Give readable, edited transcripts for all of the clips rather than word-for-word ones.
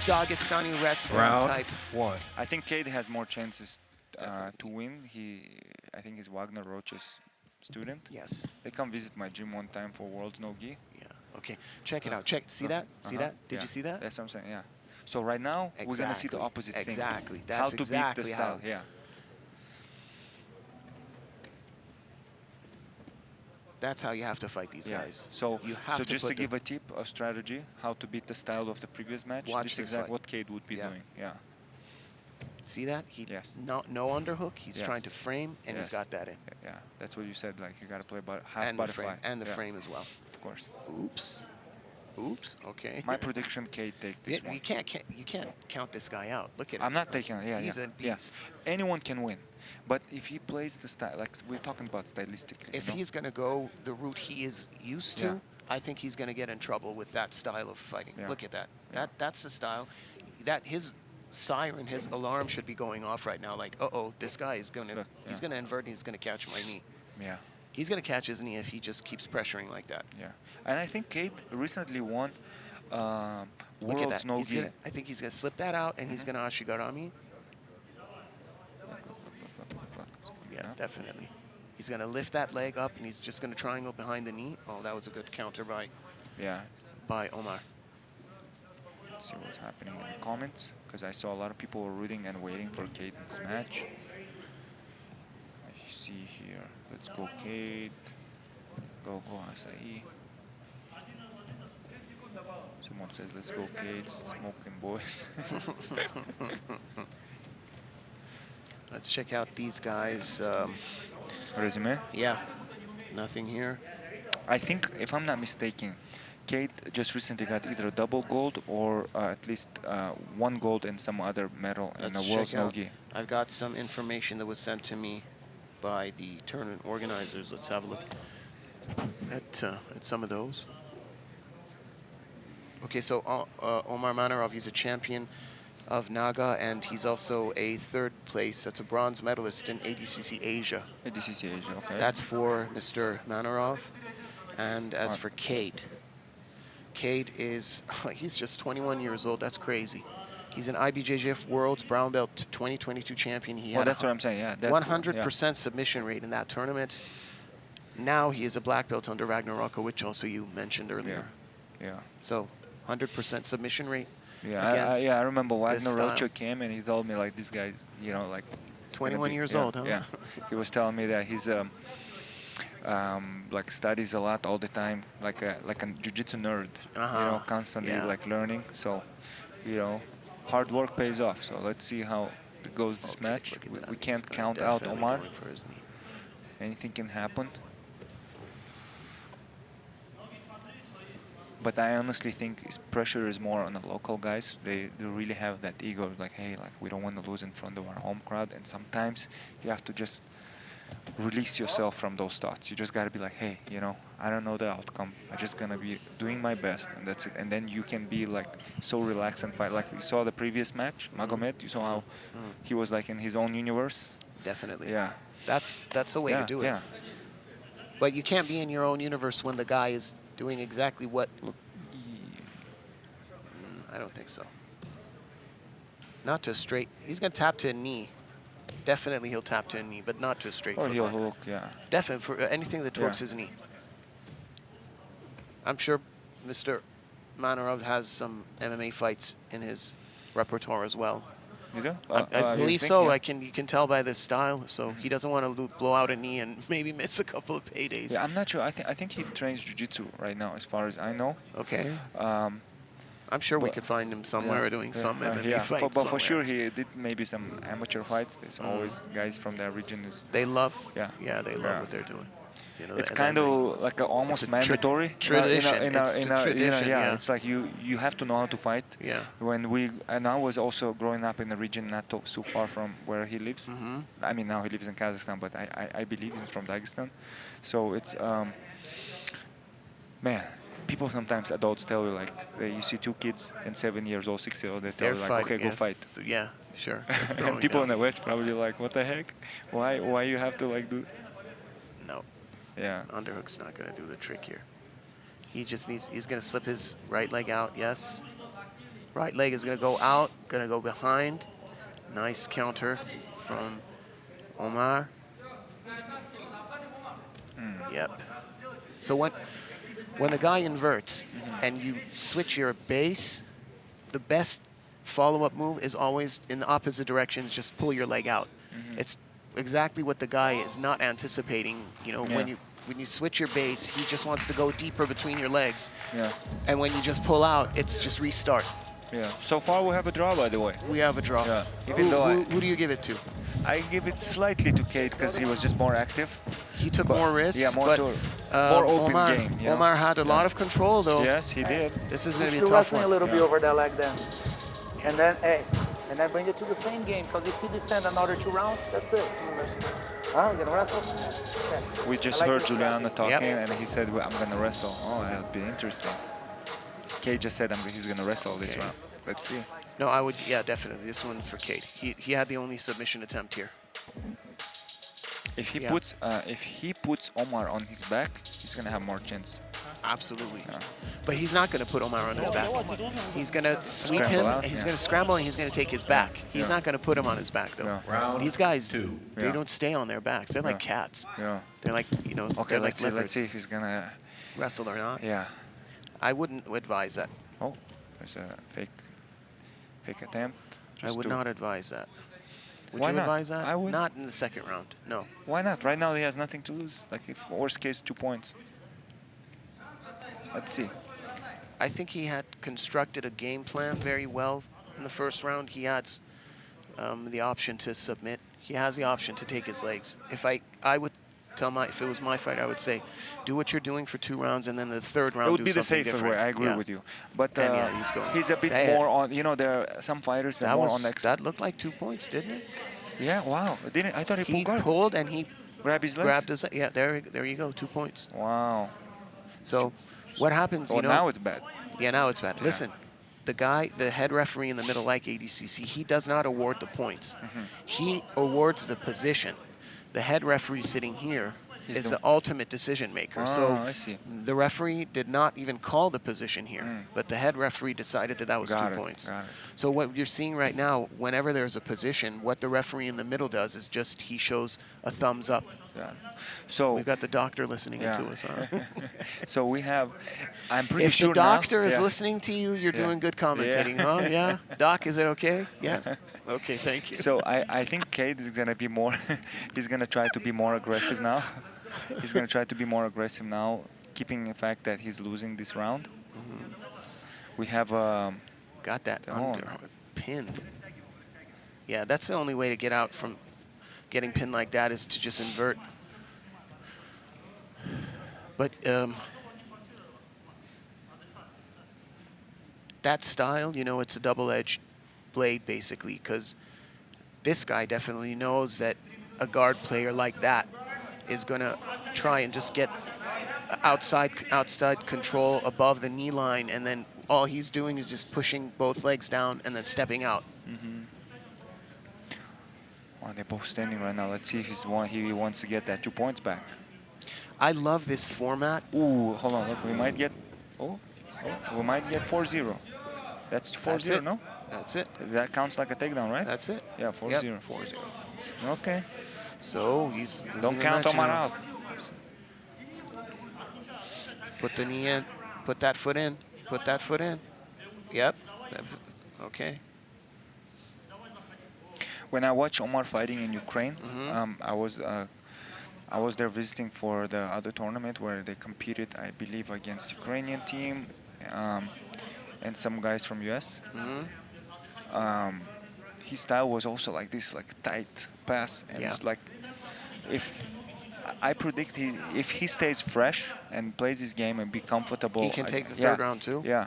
Dagestani wrestling Round type. 1. I think Cade has more chances to win. I think he's Wagner Roach's student. Yes. They come visit my gym one time for World No Gi. Yeah. Okay. Check it out. Check. See that? See that? Did you see that? That's what I'm saying. Yeah. So right now we're gonna see the opposite thing. Exactly. How That's to exactly beat the how. style. Yeah. That's how you have to fight these guys. So, you have just to give a tip, a strategy, how to beat the style of the previous match. Watch this is this exactly fight. what Cade would be doing. Yeah. See that? He Yes. no underhook. He's trying to frame, and he's got that in. Yeah. That's what you said. Like you gotta play half And butterfly. the frame, and the frame as well. Of course. Oops. Oops. Okay. My prediction: Cade takes this one. You can't count this guy out. Look at him. I'm not taking it. Yeah, He's a beast. Yeah. Anyone can win, but if he plays the style, like we're talking about stylistically. If he's gonna go the route he is used to, I think he's gonna get in trouble with that style of fighting. Yeah. Look at that. That's the style. That his siren, his alarm should be going off right now. Like, uh-oh, this guy is gonna he's gonna invert and he's gonna catch my knee. Yeah. He's gonna catch his knee if he just keeps pressuring like that. Yeah, and I think Cade recently won Look at World's that. No Gi. I think he's gonna slip that out and he's gonna ashigarami. Yeah, definitely. He's gonna lift that leg up and he's just gonna triangle behind the knee. Oh, that was a good counter by Omar. Let's see what's happening in the comments, because I saw a lot of people were rooting and waiting for Cade's match. I see here. Let's go Cade. Go Asai. Someone says let's go Cade. Smoke them boys. Let's check out these guys. Resume? Yeah, nothing here. I think, if I'm not mistaken, Cade just recently got either a double gold or at least 1 gold and some other medal in the World's No Gi. I've got some information that was sent to me by the tournament organizers. Let's have a look at some of those. Okay, so Omar Mannarov, he's a champion of Naga, and he's also a 3rd place. That's a bronze medalist in ADCC Asia. ADCC Asia, okay. That's for Mr. Mannarov. And as for Cade, Cade is, he's just 21 years old. That's crazy. He's an IBJJF World's Brown Belt 2022 champion. He had that's what I'm saying, yeah. 100% submission rate in that tournament. Now he is a black belt under Ragnarok, which also you mentioned earlier. Yeah. So 100% submission rate. Yeah, I remember Wagner Rocha came and he told me, like, this guy, you know, like 21 years old, huh? Yeah. He was telling me that he's like studies a lot all the time, like a jiu-jitsu nerd, you know, constantly like learning. So, you know, hard work pays off. So let's see how it goes this match. We can't count out Omar. Anything can happen. But I honestly think pressure is more on the local guys. They really have that ego, like, hey, like, we don't want to lose in front of our home crowd. And sometimes you have to just release yourself from those thoughts. You just got to be like, hey, you know, I don't know the outcome. I'm just going to be doing my best, and that's it. And then you can be, like, so relaxed and fight. Like you saw the previous match, Magomed, you saw how he was, like, in his own universe. Definitely. Yeah. That's the way to do it. Yeah. But you can't be in your own universe when the guy is doing exactly what... I don't think so. Not to a straight... He's going to tap to a knee. Definitely he'll tap to a knee, but not to a straight Or foot. he'll hook, yeah. Definitely, for anything that torques his knee. I'm sure Mr. Mannarov has some MMA fights in his repertoire as well. You do? I believe so. Yeah. You can tell by the style. So he doesn't want to blow out a knee and maybe miss a couple of paydays. Yeah, I'm not sure. I think he trains jiu-jitsu right now, as far as I know. Okay. I'm sure we could find him somewhere doing some MMA fight. But for sure he did maybe some amateur fights. There's always guys from that region. They love. Yeah, they love what they're doing. You know, it's kind of like almost mandatory tradition. Yeah, it's like you have to know how to fight. Yeah. And I was also growing up in a region not so far from where he lives. I mean, now he lives in Kazakhstan, but I believe he's from Dagestan. So it's man. People sometimes, adults tell you, like, you see 2 kids and 7 years old, 6 years old, they tell you, like, okay, go fight. Yeah, sure. And people in the West probably like, what the heck? Why you have to, like, do... No. Yeah. Underhook's not going to do the trick here. He just needs, he's going to slip his right leg out, yes. Right leg is going to go out, going to go behind. Nice counter from Omar. Yep. So when the guy inverts and you switch your base, the best follow-up move is always in the opposite direction, just pull your leg out. It's exactly what the guy is not anticipating. You know, when you switch your base, he just wants to go deeper between your legs. Yeah. And when you just pull out, it's just restart. Yeah. So far we have a draw, by the way. We have a draw. Yeah. Even though who do you give it to? I give it slightly to Kate because he was just more active. He took more risks, yeah, but more open Omar, game. Yeah. Omar had a lot of control, though. Yes, he did. This is going to be a Push tough the wrestling one. a little bit over that leg then. And then, and then bring it to the same game, because if you defend another 2 rounds, that's it. You're gonna wrestle? Okay. We just I like heard this Juliano strategy. talking, and he said, well, I'm gonna wrestle. Oh, that would be interesting. Kate just said he's gonna wrestle this round. Let's see. No, I would, yeah, definitely. This one for Kate. He had the only submission attempt here. If he puts Omar on his back, he's gonna have more chance. Absolutely. But he's not going to put Omar on his back. He's going to sweep Scramble him, out, he's going to scramble, and he's going to take his back. He's not going to put him on his back, though. These guys, they don't stay on their backs. They're like cats. Yeah. They're like, you know, Okay, they're let's like see. Let's see if he's gonna wrestle or not. Yeah. I wouldn't advise that. Oh, there's a fake attempt. I would not advise that. Would Why you not? advise that? I would. Not in the second round. No. Why not? Right now he has nothing to lose. Like if worst case 2 points. Let's see. I think he had constructed a game plan very well in the first round. He had the option to submit. He has the option to take his legs. If I would tell if it was my fight, I would say, do what you're doing for 2 rounds, and then the third round It would do be the something safer different. way. I agree with you. But And yeah, he's a bit more on. You know, there are some fighters that are more on. That looked like 2 points, didn't it? Yeah. Wow. Didn't I thought he pulled guard. Pulled and he grabbed his legs. Grabbed his. Yeah. There you go. 2 points. Wow. So, what happens? Oh, you know, now it's bad. Yeah, now it's bad. Listen, the head referee in the middle, like ADCC, he does not award the points. He awards the position. The head referee sitting here is the ultimate decision maker. So I see. the referee did not even call the position here, but the head referee decided that was 2 points. Got it. So what you're seeing right now, whenever there's a position, what the referee in the middle does is just he shows a thumbs up. Yeah. So we've got the doctor listening to us. Huh? So we have. I'm pretty if sure the doctor now, is listening to you, you're doing good commentating, huh? Yeah. Doc, is it okay? Yeah. Okay, thank you. So I think Cade is gonna be more. He's gonna try to be more aggressive now. He's gonna try to be more aggressive now, keeping the fact that he's losing this round. We have got that under pinned. Yeah, that's the only way to get out from getting pinned like that is to just invert. But that style, you know, it's a double-edged blade basically, because this guy definitely knows that a guard player like that is gonna try and just get outside control above the knee line, and then all he's doing is just pushing both legs down and then stepping out. Well, they're both standing right now. Let's see if he wants to get that 2 points back. I love this format. Ooh, hold on. Look, we might get. We might get 4-0. That's 4-0, no? That's it. That counts like a takedown, right? That's it. Yeah, 4-0. Yep, 4-0. Okay. So he's don't count Omar out. Put the knee in. Put that foot in. Put that foot in. Yep. Okay. When I watch Omar fighting in Ukraine, I was there visiting for the other tournament where they competed, I believe, against Ukrainian team and some guys from US. His style was also like this, like tight pass, and it's like I predict if he stays fresh and plays his game and be comfortable, he can take the third round too. Yeah,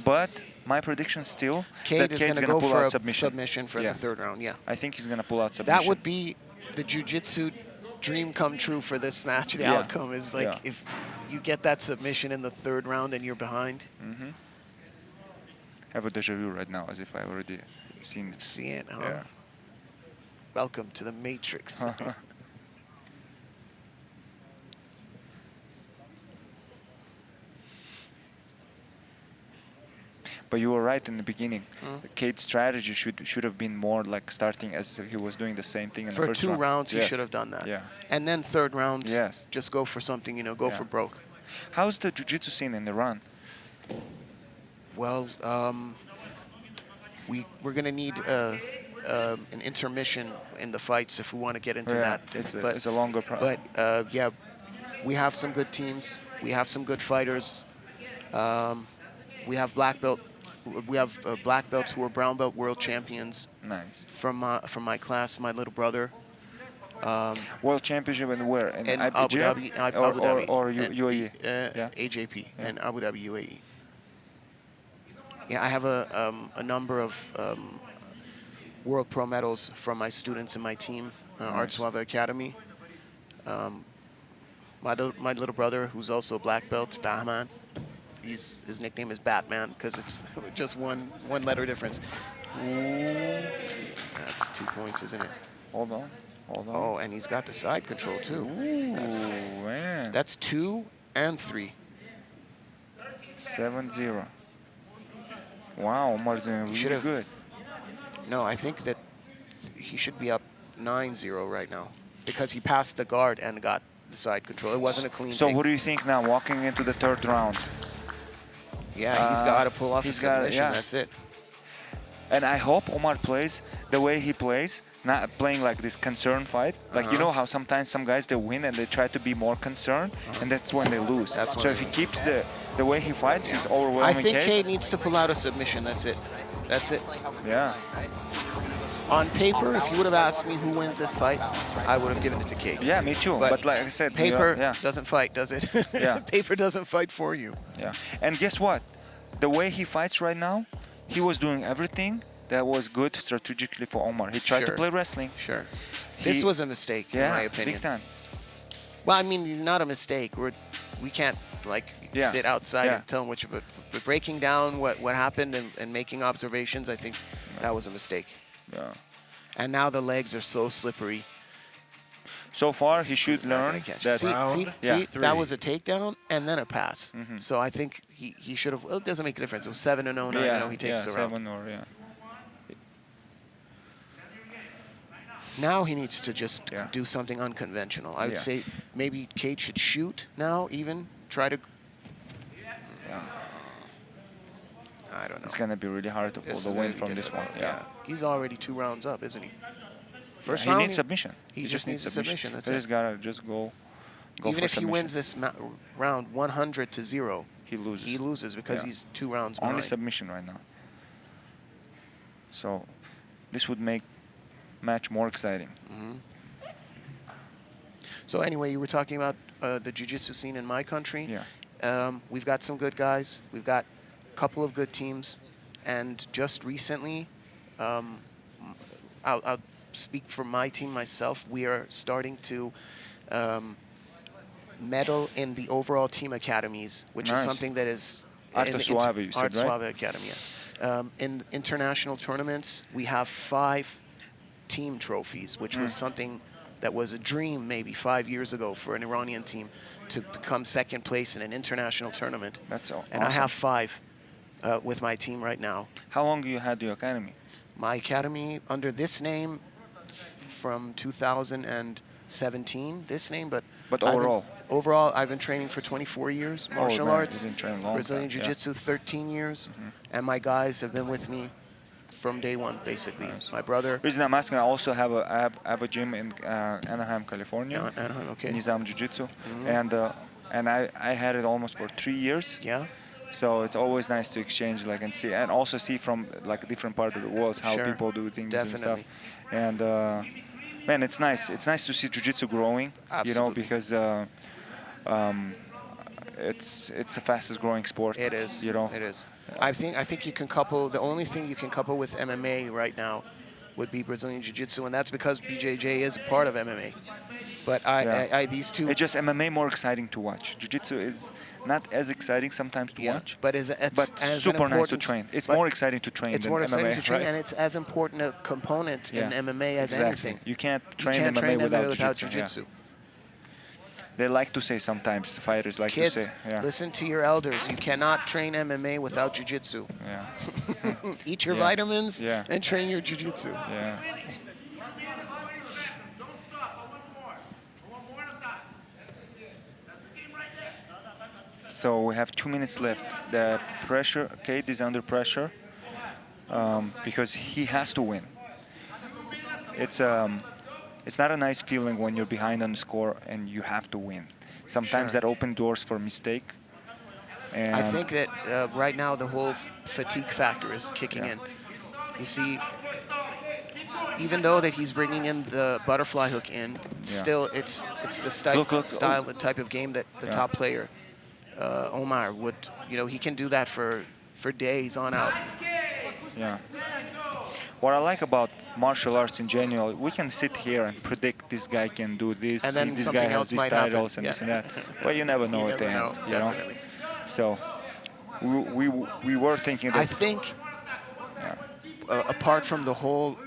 but my prediction still Cade that is Cade's going to gonna go pull for out a submission for the third round. Yeah, I think he's gonna pull out submission. That would be the jiu-jitsu dream come true for this match. The outcome is like if you get that submission in the third round and you're behind. I have a deja vu right now, as if I already seen it. See it, huh? Yeah. Welcome to the Matrix. But you were right in the beginning. Cade's strategy should have been more like starting as he was doing the same thing in the For first 2 round. rounds, he Yes. should have done that. Yeah. And then third round, Yes. just go for something, you know, go Yeah. for broke. How's the jiu-jitsu scene in Iran? Well, we're going to need an intermission in the fights if we want to get into Yeah, that. it's a longer process. But yeah, we have some good teams. We have some good fighters. We have black belts who are brown belt world champions. Nice. From my class, my little brother. World Championship and where? In Abu IBJJF? Dhabi, Abu Dhabi, or and UAE? the, AJP and Abu Dhabi, UAE. Yeah, I have a number of world pro medals from my students in my team, Art Suave Academy. My little brother, who's also a black belt, Bahman. His nickname is Batman because it's just one letter difference. That's 2 points, isn't it? Hold on. Oh, and he's got the side control too. Ooh, man. That's 2 and 3. 7-0. Wow, Omar's doing really should've- good. No, I think that he should be up 9-0 right now because he passed the guard and got the side control. It wasn't a clean So thing. what do you think now, walking into the third round? Yeah, he's got to pull off a he's gotta- submission. yeah. That's it. And I hope Omar plays the way he plays, not playing like this concern fight. Like, you know how sometimes some guys, they win and they try to be more concerned, and that's when they lose. That's when so they if he lose. keeps the way he fights, he's I overwhelming think Cade. Cade needs to pull out a submission. That's it. That's it. Yeah. On paper, if you would have asked me who wins this fight, I would have given it to Cade. Yeah, me too. But like I said, paper yeah. doesn't fight, does it? Yeah. Paper doesn't fight for you. Yeah. And guess what? The way he fights right now, he was doing everything that was good strategically for Omar. He tried to Sure. play wrestling. Sure. This was a mistake, in my opinion. big time. Well, I mean, not a mistake. We can't sit outside Yeah. and tell him what you. But breaking down what happened and making observations, I think that was a mistake. Yeah. And now the legs are so slippery. So far, he should learn that. See, Yeah. that was a takedown and then a pass. Mm-hmm. So I think he should have. Well, it doesn't make a difference. It was 7-0, 9-0. He takes the round. 7 or Now he needs to just Yeah. do something unconventional. I would Yeah. say maybe Cade should shoot now, even try to. I don't know. It's gonna be really hard to pull This the is win gonna be from this one. difficult. Yeah. He's already 2 rounds up, isn't he? First He round. needs submission. He just needs a submission. That's He it. just gotta go Even for if he submission. wins this round 100-0, he loses. he loses because Yeah. he's 2 rounds Only behind. submission right now. So this would make match more exciting. So anyway, you were talking about the jiu-jitsu scene in my country. Yeah. We've got some good guys. We've got a couple of good teams. And just recently, I'll speak for my team myself. We are starting to medal in the overall team academies, which is Nice. something that is... Arte Suave, you said, Arte right? Suave Academy, yes. In international tournaments, we have 5 team trophies, which was something that was a dream maybe 5 years ago for an Iranian team to become second place in an international tournament. That's all. And I have 5 with my team right now. How long you had your academy? My academy under this name from 2017, this name, but overall? I've been training for 24 years, martial arts, you've been training a long Brazilian time, Jiu-Jitsu 13 years, and my guys have been with me from day one, basically. Nice. My brother. The reason I'm asking, I also have a gym in Anaheim, California. Anaheim, okay. Nizam Jiu-Jitsu, and I had it almost for 3 years. Yeah. So it's always nice to exchange, like, and see, and also see from like different part of the world how Sure. people do things Definitely. and stuff. And man, it's nice. It's nice to see jiu-jitsu growing. Absolutely. You know, because it's the fastest growing sport. It is. You know. It is. I think you can couple. The only thing you can couple with MMA right now would be Brazilian Jiu-Jitsu, and that's because BJJ is a part of MMA. But these two. It's just MMA more exciting to watch. Jiu-jitsu is not as exciting sometimes to watch. But it's as super nice to important- train. It's but more exciting to train It's than more exciting MMA, to train, right? and it's as important a component in MMA as exactly. anything. You can't You train can't MMA train without MMA without jiu-jitsu. jiu-jitsu. they like to say sometimes, fighters like Kids, to say, yeah. listen to your elders. You cannot train MMA without jiu-jitsu. Yeah. Eat your Yeah. vitamins Yeah. and train your jiu-jitsu. Yeah. So we have 2 minutes left. The pressure, Kate is under pressure because he has to win. It's not a nice feeling when you're behind on the score and you have to win. Sometimes Sure. that opens doors for mistake. And I think that right now the whole fatigue factor is kicking Yeah. in. You see, even though that he's bringing in the butterfly hook in, still it's the Look, style, oh. the type of game that the Yeah. top player, Omar, would, he can do that for days on out. Yeah. What I like about martial arts in general, we can sit here and predict this guy can do this, And then this guy something has else these might happen. titles and Yeah. this and that. But you never know You at the never end, know, you know? definitely. So we were thinking that I think, apart from the whole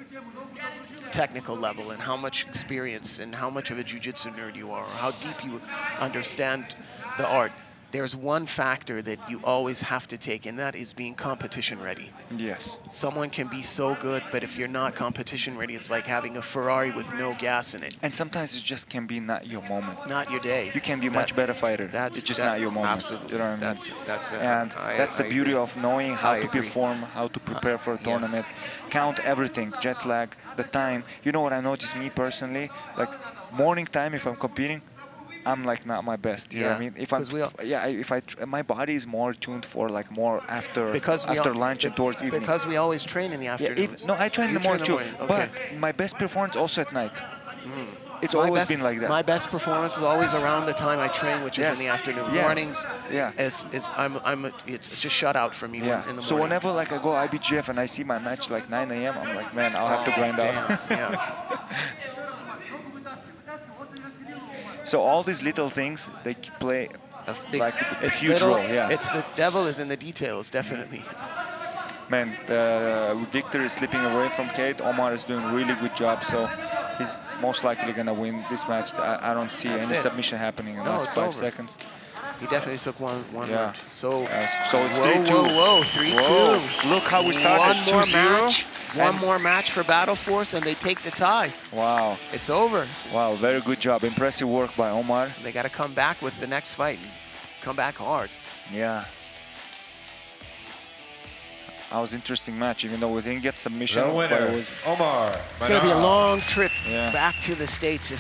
technical level and how much experience and how much of a jiu-jitsu nerd you are, or how deep you understand the art, there's one factor that you always have to take, and that is being competition ready. Yes. Someone can be so good, but if you're not competition ready, it's like having a Ferrari with no gas in it. And sometimes it just can be not your moment. Not your day. You can be a much better fighter. That's It's just not your moment. Absolutely. You know what I mean? And that's the I beauty agree. of knowing how I to agree. perform, how to prepare for a Yes. tournament. Count everything, jet lag, the time. You know what I noticed me personally? Like morning time if I'm competing, I'm like not my best. You know what I mean? If I'm, 'cause we all- my body is more tuned for like more after lunch and towards evening. Because we always train in the Yeah, afternoons. no, I train in You the morning too. morning, okay. But my best performance also at night. It's My always best- been like that. My best performance is always around the time I train, which is in Yes. the afternoon. Yeah. Mornings, Yeah. it's just shut out for me Yeah. in the morning. So whenever like I go IBGF and I see my match like 9 a.m., I'm like, man, I'll have to grind out. Yeah. So all these little things, they play A big- like a it's huge little- role. Yeah. It's the devil is in the details, definitely. Man, Victor is slipping away from Kate. Omar is doing a really good job, so he's most likely gonna win this match. I don't see That's any it. submission happening in the No, last it's 5 over. seconds. He definitely took one Yeah. round. So it's whoa, 3-2. whoa, 3-2. Look how we started, One more 2-0. match. One more match for Battle Force, and they take the tie. Wow. It's over. Wow, very good job. Impressive work by Omar. They got to come back with the next fight. Come back hard. Yeah. That was an interesting match, even though we didn't get submission. The but winner, it was, Omar. It's going to be a long trip Yeah. back to the States if